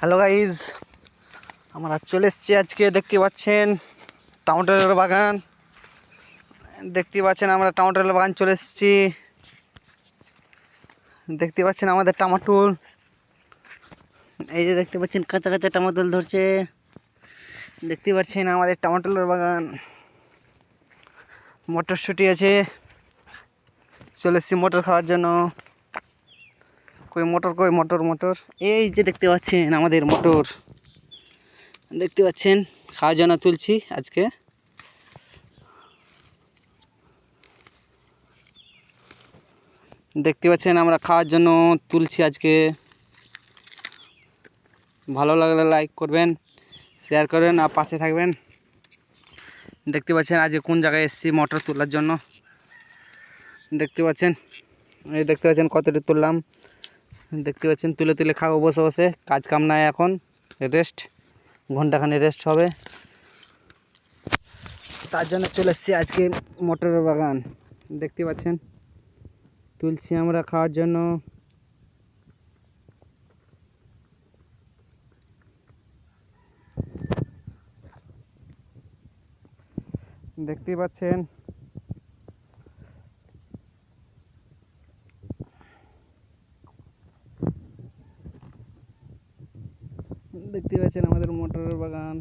Hello guys, আমরা চলে এসেছি। আজকে দেখতে পাচ্ছেন টমেটোর বাগান। আমরা টমেটোর বাগান চলে এসেছি। দেখতে পাচ্ছেন আমাদের টমেটো, এই যে দেখতে পাচ্ছেন কাঁচা কাঁচা টমেটো ধরছে। দেখতে পাচ্ছেন আমাদের টমেটোর বাগান। মটরশুঁটি আছে, চলে এসেছি মটর খাওয়ার জন্য। কই মটর এই যে দেখতে পাচ্ছেন আমাদের মটর। দেখতে পাচ্ছেন খাওয়ার জন্য তুলছি আজকে। দেখতে পাচ্ছেন আমরা খাওয়ার জন্য তুলছি আজকে। ভালো লাগলে লাইক করবেন, শেয়ার করবেন আর পাশে থাকবেন। দেখতে পাচ্ছেন আজকে কোন জায়গায় এসেছি মটর তোলার জন্য। দেখতে পাচ্ছেন কতটা তুললাম। দেখতে পাচ্ছেন তুলে তুলে খাবো বসে বসে। কাজ কাম নাই এখন, রেস্ট, ঘন্টাখানে রেস্ট হবে। তার জন্য চলে এসেছি আজকে মটরের বাগান। দেখতে পাচ্ছেন তুলছি আমরা খাওয়ার জন্য। দেখতে পাচ্ছেন আমাদের মটরের বাগান।